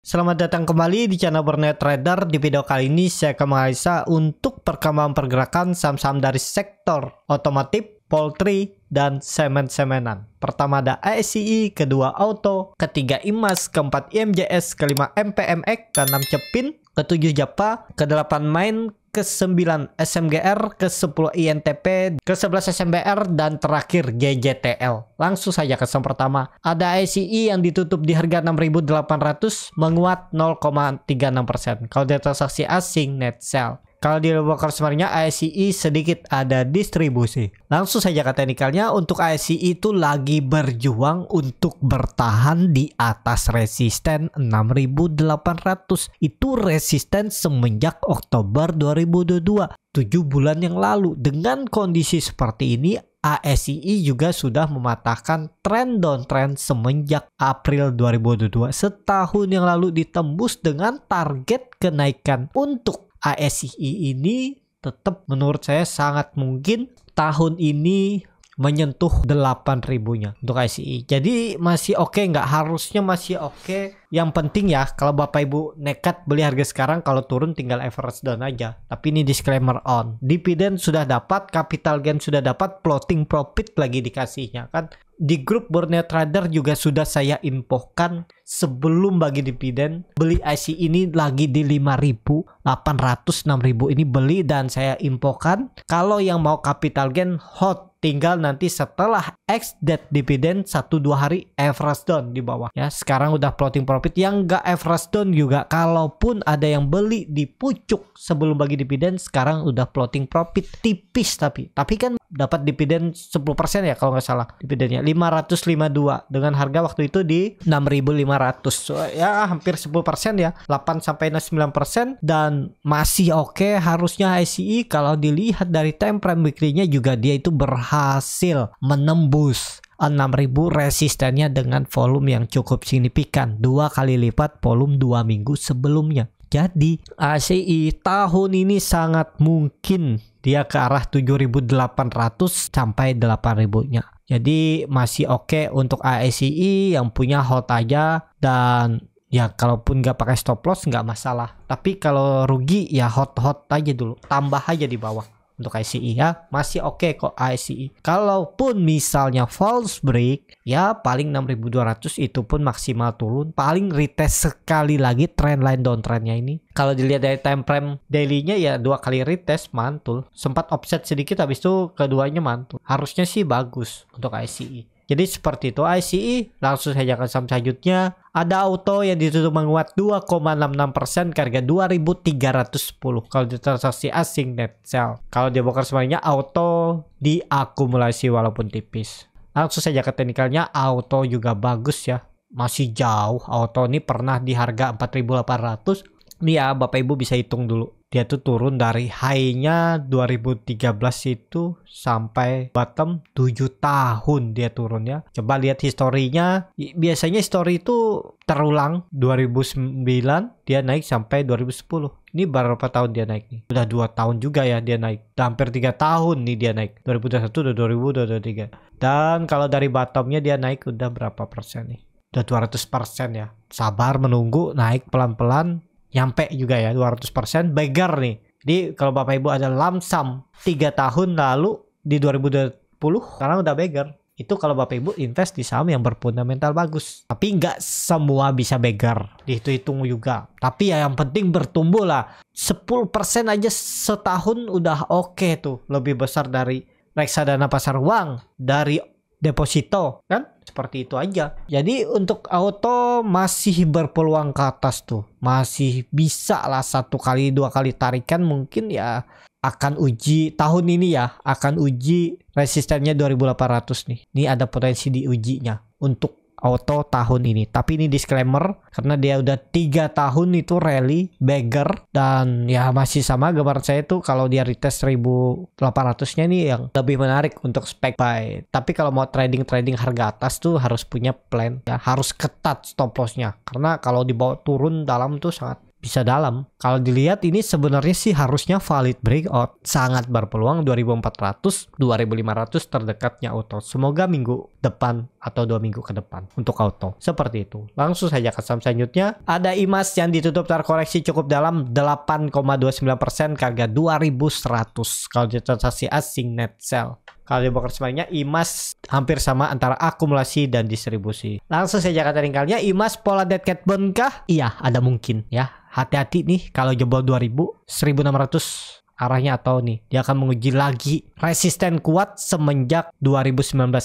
Selamat datang kembali di channel Berniat Trader. Di video kali ini saya akan menganalisa untuk perkembangan pergerakan saham-saham dari sektor otomotif, poultry, dan semen-semenan. Pertama ada ASCI, kedua Auto, ketiga IMAS, keempat IMJS, kelima MPMX, keenam Cepin, ketujuh Japa, kedelapan Main, ke-9 SMGR, ke-10 INTP, ke-11 SMBR, dan terakhir GJTL. Langsung saja ke saham pertama. Ada ASCI yang ditutup di harga 6.800, menguat 0,36%. Kalau dia transaksi asing, net sell. Kalau di broker sebenarnya ASCI sedikit ada distribusi. Langsung saja ke teknikalnya. Untuk ASCI itu lagi berjuang untuk bertahan di atas resisten 6.800. Itu resisten semenjak Oktober 2022, 7 bulan yang lalu. Dengan kondisi seperti ini, ASCI juga sudah mematahkan tren downtrend semenjak April 2022. Setahun yang lalu ditembus dengan target kenaikan. Untuk ASCI ini tetap menurut saya sangat mungkin tahun ini menyentuh 8.000-nya untuk ASCI. Jadi masih oke, nggak harusnya masih oke. Yang penting ya, kalau Bapak Ibu nekat beli harga sekarang, kalau turun tinggal average down aja. Tapi ini disclaimer on. Dividen sudah dapat, capital gain sudah dapat, floating profit lagi dikasihnya kan. Di grup Berniat Trader juga sudah saya infokan sebelum bagi dividen, beli IC ini lagi di 5.800, 6.000 ini beli, dan saya infokan kalau yang mau capital gain hot, tinggal nanti setelah ex date dividen 1-2 hari average down di bawah ya. Sekarang udah floating profit, yang enggak average down juga kalaupun ada yang beli di pucuk sebelum bagi dividen, sekarang udah floating profit tipis, tapi kan dapat dividen 10% ya kalau nggak salah dividennya 552 dengan harga waktu itu di 6.500. So, ya hampir 10% ya, 8-9%, dan masih oke harusnya ASCI. Kalau dilihat dari time frame weekly-nya juga dia itu berhasil menembus 6.000 resistennya dengan volume yang cukup signifikan, 2 kali lipat volume 2 minggu sebelumnya. Jadi ASCI tahun ini sangat mungkin dia ke arah 7.800 sampai 8.000-nya. Jadi masih oke untuk ASCI, yang punya hold aja, dan ya kalaupun nggak pakai stop loss nggak masalah. Tapi kalau rugi ya hold aja dulu, tambah aja di bawah. Untuk ASCI ya masih oke kok ASCI. Kalaupun misalnya false break ya paling 6.200, itu pun maksimal turun, paling retest sekali lagi trendline downtrendnya ini. Kalau dilihat dari time frame daily-nya ya 2 kali retest mantul, sempat offset sedikit habis itu keduanya mantul. Harusnya sih bagus untuk ASCI. Jadi seperti itu ASCI. Langsung saja ke saham selanjutnya. Ada Auto yang ditutup menguat 2,66% ke harga 2.310. Kalau di transaksi asing net sell. Kalau di broker semuanya Auto diakumulasi walaupun tipis. Langsung saja ke teknikalnya. Auto juga bagus ya. Masih jauh. Auto ini pernah di harga 4.800. Ini ya Bapak Ibu bisa hitung dulu. Dia tuh turun dari high-nya 2013 itu sampai bottom 7 tahun dia turun ya. Coba lihat historinya. Biasanya history itu terulang. 2009 dia naik sampai 2010. Ini berapa tahun dia naik nih? Udah 2 tahun juga ya dia naik. Udah hampir 3 tahun nih dia naik. 2021, 2023. Dan kalau dari bottomnya dia naik udah berapa persen nih? Udah 200% ya. Sabar menunggu, naik pelan-pelan. Nyampe juga ya 200%. Beggar nih. Jadi kalau Bapak Ibu ada lamsam 3 tahun lalu di 2020, sekarang udah beggar. Itu kalau Bapak Ibu invest di saham yang berfundamental bagus. Tapi nggak semua bisa beggar, dihitung juga. Tapi ya yang penting bertumbuh lah. 10% aja setahun udah oke tuh. Lebih besar dari reksadana pasar uang, dari deposito kan. Seperti itu aja. Jadi untuk Auto masih berpeluang ke atas tuh. Masih bisa lah 1 kali 2 kali tarikan, mungkin ya akan uji tahun ini ya. Akan uji resistennya 2.800 nih. Ini ada potensi diujinya untuk Auto tahun ini. Tapi ini disclaimer karena dia udah 3 tahun itu rally beggar, dan ya masih sama gambaran saya tuh kalau dia retest 1.800-nya ini yang lebih menarik untuk spek buy. Tapi kalau mau trading harga atas tuh harus punya plan ya, harus ketat stop loss-nya karena kalau dibawa turun dalam tuh sangat bisa dalam. Kalau dilihat ini sebenarnya sih harusnya valid breakout, sangat berpeluang 2400 2500 terdekatnya auto. Semoga minggu depan atau 2 minggu ke depan untuk auto seperti itu. Langsung saja ke saham selanjutnya, ada IMAS yang ditutup terkoreksi cukup dalam 8,29%, harga 2100 kalau di transaksi asing net sell. Kalau di broker sebenarnya IMAS hampir sama antara akumulasi dan distribusi. Langsung saja kata tinggalnya, IMAS pola dead cat bond kah? Iya, ada mungkin ya. Hati-hati nih kalau jebol 2000, 1600 arahnya, atau nih dia akan menguji lagi resisten kuat semenjak 2019.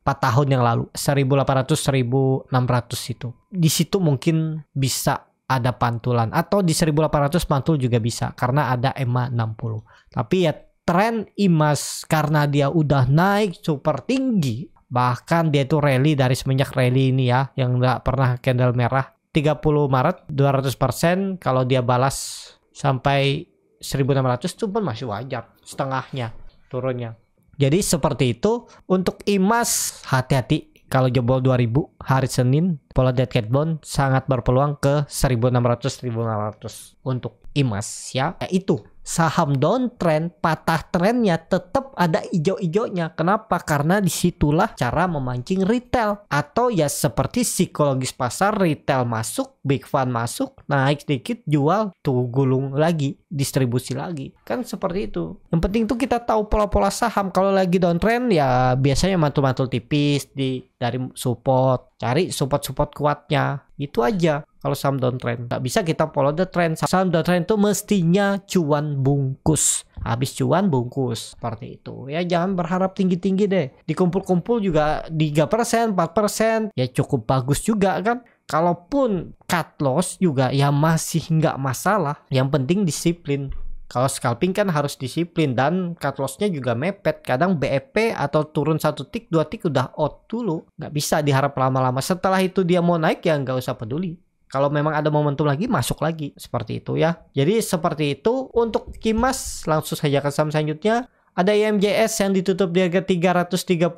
4 tahun yang lalu, 1800 1600 itu. Di situ mungkin bisa ada pantulan, atau di 1800 pantul juga bisa karena ada EMA 60. Tapi ya tren IMAS karena dia udah naik super tinggi, bahkan dia itu rally dari semenjak rally ini ya, yang nggak pernah candle merah 30 Maret 200%. Kalau dia balas sampai 1600 itu pun masih wajar, setengahnya turunnya. Jadi seperti itu untuk IMAS. Hati-hati kalau jebol 2000 hari Senin, pola dead cat bond sangat berpeluang ke 1600 1500 untuk IMAS ya. Itu saham downtrend, patah trennya tetap ada ijo-ijonya. Kenapa? Karena disitulah cara memancing retail, atau ya seperti psikologis pasar, retail masuk, big fund masuk, naik sedikit, jual, tuh gulung lagi, distribusi lagi, kan seperti itu. Yang penting tuh kita tahu pola-pola saham. Kalau lagi downtrend ya biasanya mantul-mantul tipis dari support, cari support kuatnya, itu aja. Kalau saham downtrend nggak bisa kita follow the trend. Saham downtrend itu mestinya cuan bungkus, habis cuan bungkus, seperti itu ya. Jangan berharap tinggi-tinggi deh, dikumpul-kumpul juga 3% 4% ya cukup bagus juga kan. Kalaupun cut loss juga ya masih nggak masalah, yang penting disiplin. Kalau scalping kan harus disiplin, dan cut loss-nya juga mepet. Kadang BEP atau turun 1 tick 2 tick udah out dulu, nggak bisa diharap lama-lama. Setelah itu dia mau naik ya nggak usah peduli. Kalau memang ada momentum lagi, masuk lagi, seperti itu ya. Jadi seperti itu untuk IMAS. Langsung saja ke saham selanjutnya. Ada IMJS yang ditutup di harga 338,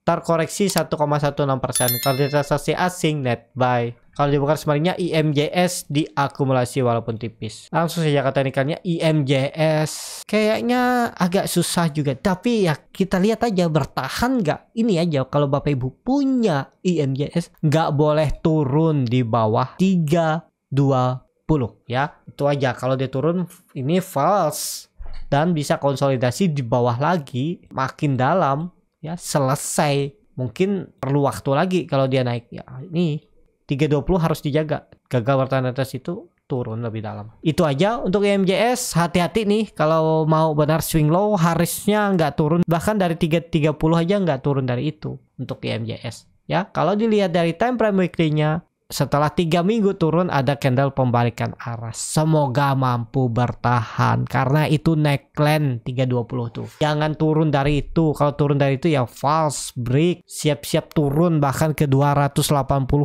terkoreksi 1,16%. Kalau di transaksi asing net buy. Kalau dibuka sebenarnya IMJS diakumulasi walaupun tipis. Langsung saja kata teknikalnya, IMJS kayaknya agak susah juga. Tapi ya kita lihat aja bertahan nggak. Ini aja kalau Bapak Ibu punya IMJS nggak boleh turun di bawah 320 ya. Itu aja. Kalau dia turun ini false. Dan bisa konsolidasi di bawah lagi, makin dalam ya, selesai. Mungkin perlu waktu lagi kalau dia naik ya. Ini 320 harus dijaga. Gagal bertahan atas itu turun lebih dalam. Itu aja untuk IMJS. Hati-hati nih kalau mau benar swing low, harusnya nggak turun. Bahkan dari 330 aja nggak turun dari itu untuk IMJS ya. Kalau dilihat dari time frame weekly-nya, setelah 3 minggu turun ada candle pembalikan arah. Semoga mampu bertahan karena itu neckline 320 tuh. Jangan turun dari itu. Kalau turun dari itu ya false break. Siap-siap turun bahkan ke 280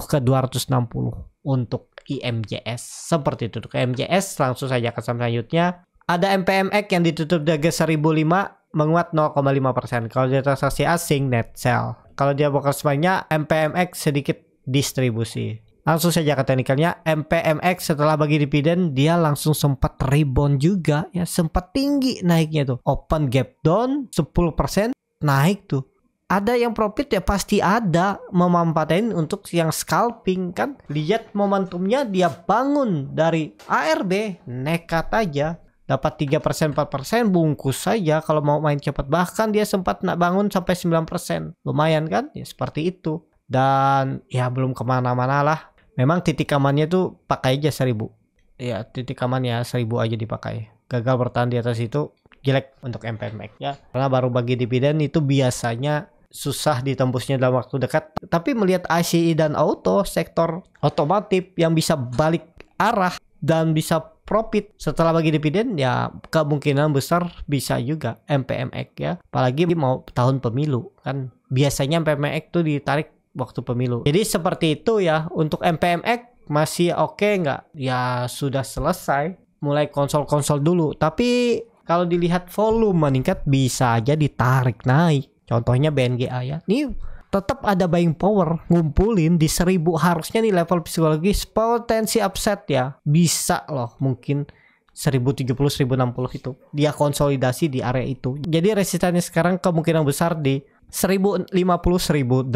ke 260 untuk IMJS. Seperti itu untuk IMJS. Langsung saja ke saham selanjutnya. Ada MPMX yang ditutup di harga 1005, menguat 0,5%. Kalau dia transaksi asing net sell. Kalau dia buka semuanya MPMX sedikit distribusi. Langsung saja ke teknikalnya, MPMX setelah bagi dividen dia langsung sempat rebound juga ya, sempat tinggi naiknya tuh. Open gap down 10% naik tuh. Ada yang profit ya pasti ada, memanfaatin untuk yang scalping kan. Lihat momentumnya, dia bangun dari ARB, nekat aja. Dapat 3% 4% bungkus saja kalau mau main cepat. Bahkan dia sempat nak bangun sampai 9%. Lumayan kan? Ya seperti itu. Dan ya belum kemana-mana lah. Memang titik amannya tuh pakai aja 1000. Ya titik amannya 1000 aja dipakai. Gagal bertahan di atas itu jelek untuk MPMX ya. Karena baru bagi dividen itu biasanya susah ditembusnya dalam waktu dekat. Tapi melihat ICI dan auto, sektor otomotif yang bisa balik arah dan bisa profit setelah bagi dividen, ya kemungkinan besar bisa juga MPMX ya. Apalagi mau tahun pemilu kan. Biasanya MPMX tuh ditarik waktu pemilu. Jadi seperti itu ya. Untuk MPMX masih oke nggak? Ya sudah selesai. Mulai konsol-konsol dulu. Tapi kalau dilihat volume meningkat bisa aja ditarik naik. Contohnya BNGA ya. Ini tetap ada buying power, ngumpulin di 1000, harusnya nih level psikologis potensi upset ya, bisa loh mungkin 1070 1060 itu dia konsolidasi di area itu. Jadi resistannya sekarang kemungkinan besar di 1050 1080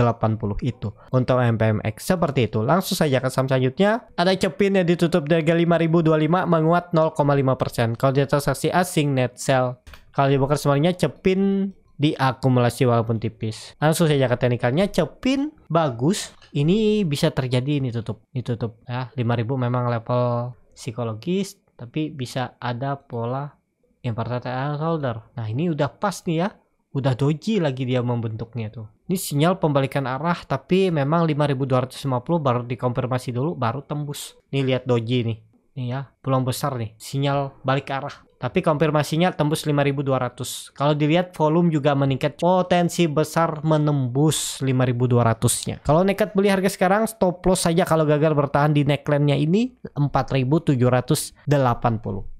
itu untuk MPMX. Seperti itu. Langsung saja ke saham selanjutnya. Ada Cepin yang ditutup di harga 5025 menguat 0,5%. Kalau dia transaksi asing net sell. Kalau dibongkar semuanya Cepin diakumulasi walaupun tipis. Langsung saja ke teknikalnya. Cepin bagus. Ini bisa terjadi ini tutup. Ini tutup ya 5000 memang level psikologis, tapi bisa ada pola inverted holder. Nah, ini udah pas nih ya. Udah doji lagi dia membentuknya tuh. Ini sinyal pembalikan arah, tapi memang 5250 baru dikonfirmasi dulu baru tembus. Nih lihat doji nih. Nih ya, peluang besar nih sinyal balik arah. Tapi konfirmasinya tembus 5200. Kalau dilihat volume juga meningkat, potensi besar menembus 5200-nya. Kalau nekat beli harga sekarang, stop loss saja kalau gagal bertahan di neckline-nya ini 4780.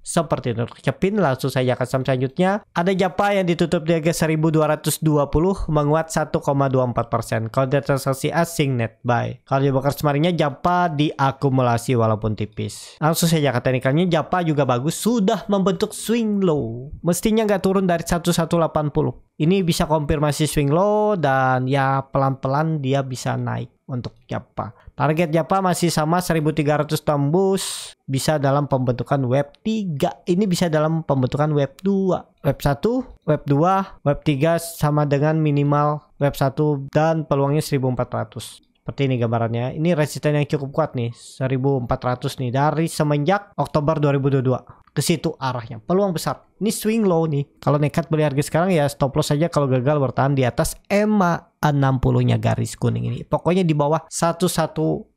Seperti itu. Cepin langsung saja ke saham selanjutnya. Ada Japa yang ditutup di harga 1220 menguat 1,24%. Kalau dia transaksi asing net buy. Kalau dibongkar semarinya Japa diakumulasi walaupun tipis. Langsung saja ke teknikalnya. Japa juga bagus, sudah membentuk swing low. Mestinya nggak turun dari 1180. Ini bisa konfirmasi swing low dan ya pelan-pelan dia bisa naik untuk Japa. Target Japa masih sama 1300 tembus, bisa dalam pembentukan web 3. Ini bisa dalam pembentukan web 2. Web 1, web 2, web 3 sama dengan minimal web 1 dan peluangnya 1400. Seperti ini gambarannya. Ini resisten yang cukup kuat nih, 1400 nih dari semenjak Oktober 2022. Ke situ arahnya. Peluang besar. Ini swing low nih. Kalau nekat beli harga sekarang ya stop loss saja kalau gagal bertahan di atas EMA 60-nya garis kuning ini. Pokoknya di bawah 1160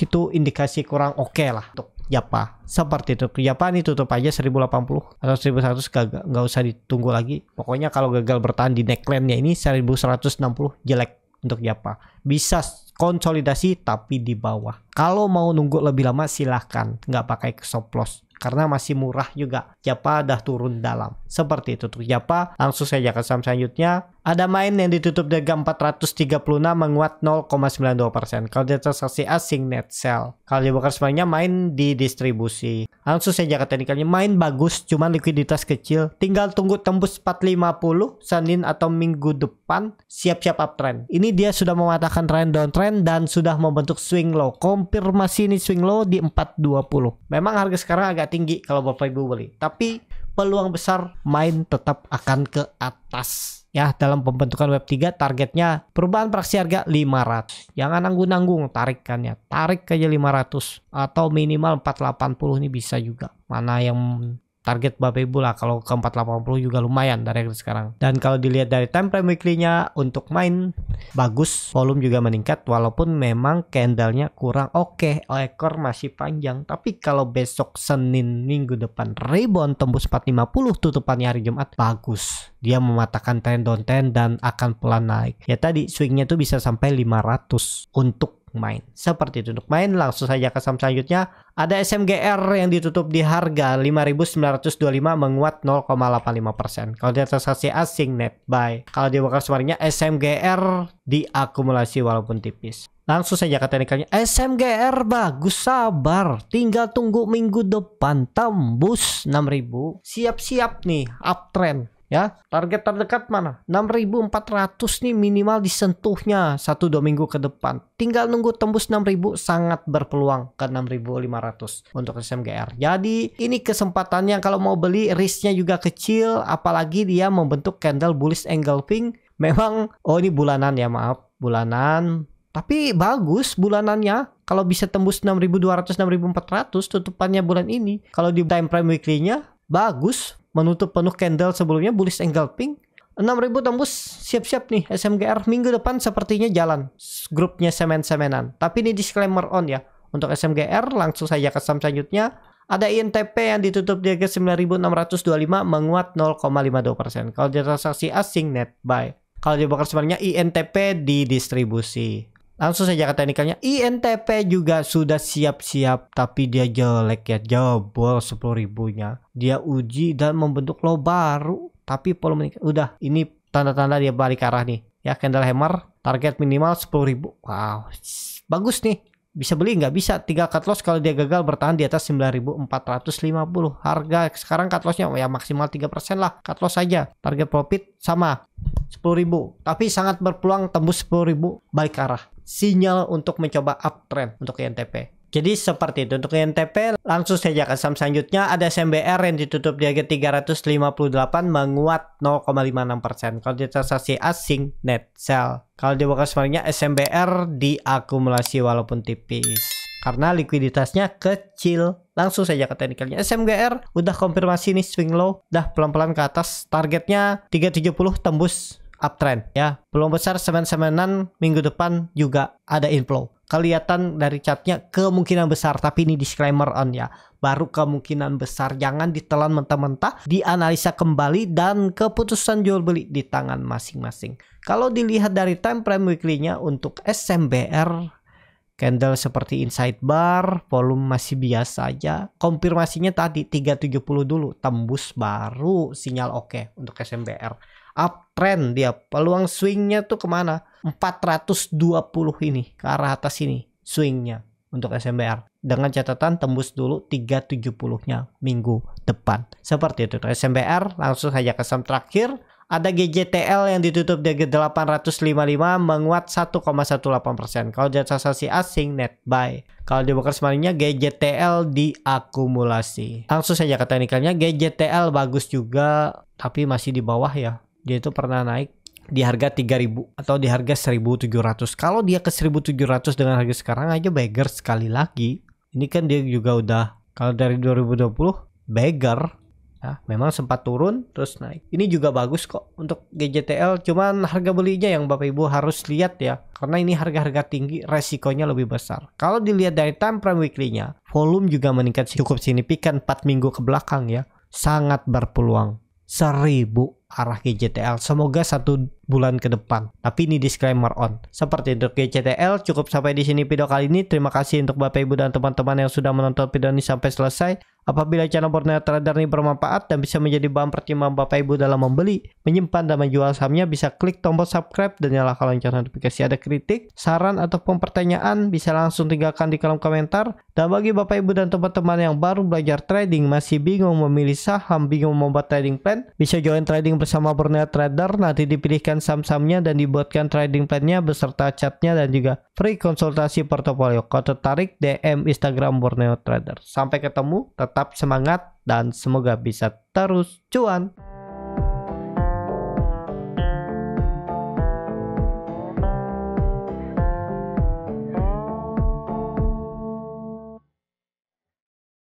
itu indikasi kurang oke lah untuk Japa. Seperti itu. Japa ini tutup aja 1080 atau 1100, nggak usah ditunggu lagi. Pokoknya kalau gagal bertahan di neckline-nya ini 1160 jelek untuk Japa. Bisa konsolidasi tapi di bawah. Kalau mau nunggu lebih lama silahkan, nggak pakai stop loss. Karena masih murah juga. Japa dah turun dalam. Seperti itu tuh Japa. Langsung saja ke saham selanjutnya. Ada Main yang ditutup di harga 436 menguat 0,92%. Kalau dia transaksi asing net sell. Kalau dibongkar semuanya Main di distribusi. Langsung saja ke teknikalnya. Main bagus, cuman likuiditas kecil. Tinggal tunggu tembus 450 Senin atau minggu depan. Siap-siap uptrend. Ini dia sudah mematahkan trend downtrend dan sudah membentuk swing low. Konfirmasi ini swing low di 420. Memang harga sekarang agak tinggi kalau Bapak Ibu beli, tapi peluang besar Main tetap akan ke atas ya. Dalam pembentukan web 3 targetnya perubahan praksi harga 500. Jangan nanggung-nanggung tarikannya, tarik aja 500 atau minimal 480 ini bisa juga. Mana yang target Bapak Ibu lah. Kalau ke 480 juga lumayan dari sekarang. Dan kalau dilihat dari time frame weekly-nya untuk Main bagus, volume juga meningkat walaupun memang candle-nya kurang oke. Ekor masih panjang, tapi kalau besok Senin minggu depan rebound tembus 450 tutupannya hari Jumat, bagus. Dia mematahkan trend downtrend dan akan pelan naik. Ya tadi swingnya tuh bisa sampai 500 untuk Main. Seperti itu untuk Main. Langsung saja ke saham selanjutnya. Ada SMGR yang ditutup di harga 5.925 menguat 0,85%. Kalau dia transaksi asing net buy. Kalau dibongkar semuanya SMGR diakumulasi walaupun tipis. Langsung saja ke teknikalnya. SMGR bagus, sabar. Tinggal tunggu minggu depan tembus 6.000. Siap-siap nih uptrend. Ya, target terdekat mana? 6.400 nih minimal disentuhnya 1-2 minggu ke depan. Tinggal nunggu tembus 6.000, sangat berpeluang ke 6.500 untuk SMGR. Jadi ini kesempatannya kalau mau beli, risknya juga kecil, apalagi dia membentuk candle bullish engulfing. Memang ini bulanan ya, maaf, bulanan. Tapi bagus bulanannya. Kalau bisa tembus 6.200 6.400 tutupannya bulan ini. Kalau di time frame weekly-nya bagus. Menutup penuh candle sebelumnya bullish engulfing. 6.000 tembus, siap-siap nih SMGR minggu depan sepertinya jalan. Grupnya semen-semenan. Tapi ini disclaimer on ya. Untuk SMGR langsung saja ke saham selanjutnya. Ada INTP yang ditutup di harga 9.625 menguat 0,52%. Kalau dia transaksi asing net buy. Kalau dibongkar sebenarnya INTP di distribusi. Langsung saja ke teknikalnya. INTP juga sudah siap-siap, tapi dia jelek ya, jebol 10.000-nya. Dia uji dan membentuk low baru, tapi volume udah ini tanda-tanda dia balik arah nih. Ya, candle hammer Target minimal 10.000. Wow, bagus nih. Bisa beli nggak bisa, 3 cut loss kalau dia gagal bertahan di atas 9.450. Harga sekarang cut lossnya ya maksimal 3% lah, cut loss saja. Target profit sama 10.000, tapi sangat berpeluang tembus 10.000 balik arah. Sinyal untuk mencoba uptrend untuk INTP. Jadi seperti itu untuk INTP. Langsung saja ke saham selanjutnya, ada SMBR yang ditutup di harga 358 menguat 0,56%. Kalau di transaksi asing net sell. Kalau di broker sebenarnya SMBR diakumulasi walaupun tipis karena likuiditasnya kecil. Langsung saja ke teknikalnya. SMGR udah konfirmasi nih swing low, udah pelan-pelan ke atas. Targetnya 370 tembus uptrend ya. Peluang besar semen-semenan minggu depan juga ada inflow. Kelihatan dari chartnya kemungkinan besar, tapi ini disclaimer on ya, baru kemungkinan besar, jangan ditelan mentah-mentah, dianalisa kembali dan keputusan jual beli di tangan masing-masing. Kalau dilihat dari time frame weekly-nya untuk SMBR, candle seperti inside bar, volume masih biasa aja. Konfirmasinya tadi 370 dulu, tembus baru sinyal oke untuk SMBR. Uptrend dia, peluang swingnya tuh kemana? 420 ini ke arah atas ini swingnya untuk SMBR, dengan catatan tembus dulu 370-nya minggu depan. Seperti itu SMBR. Langsung saja ke saham terakhir, ada GJTL yang ditutup di 855 menguat 1,18%. Kalau di transaksi asing net buy. Kalau di broker sebenarnya GJTL diakumulasi. Langsung saja ke teknikalnya, GJTL bagus juga tapi masih di bawah ya. Dia itu pernah naik di harga 3.000 atau di harga 1.700. Kalau dia ke 1.700 dengan harga sekarang aja beggar sekali lagi. Ini kan dia juga udah, kalau dari 2020 beggar. Ya, memang sempat turun terus naik. Ini juga bagus kok untuk GJTL, cuman harga belinya yang Bapak Ibu harus lihat ya, karena ini harga-harga tinggi, resikonya lebih besar. Kalau dilihat dari time frame weekly-nya, volume juga meningkat cukup signifikan 4 minggu ke belakang ya. Sangat berpeluang 1.000 arah GJTL, semoga 1 bulan ke depan. Tapi ini disclaimer on. Seperti untuk GJTL. Cukup sampai di sini video kali ini. Terima kasih untuk Bapak Ibu dan teman-teman yang sudah menonton video ini sampai selesai. Apabila channel Borneo Trader ini bermanfaat dan bisa menjadi bahan pertimbangan Bapak Ibu dalam membeli, menyimpan dan menjual sahamnya, bisa klik tombol subscribe dan nyalakan lonceng notifikasi. Ada kritik, saran ataupun pertanyaan, bisa langsung tinggalkan di kolom komentar. Dan bagi Bapak Ibu dan teman-teman yang baru belajar trading, masih bingung memilih saham, bingung membuat trading plan, bisa join trading bersama Borneo Trader. Nanti dipilihkan saham-sahamnya dan dibuatkan trading plan-nya beserta chatnya dan juga free konsultasi portofolio. Kalau tertarik, DM Instagram Borneo Trader. Sampai ketemu, tetap semangat dan semoga bisa terus cuan.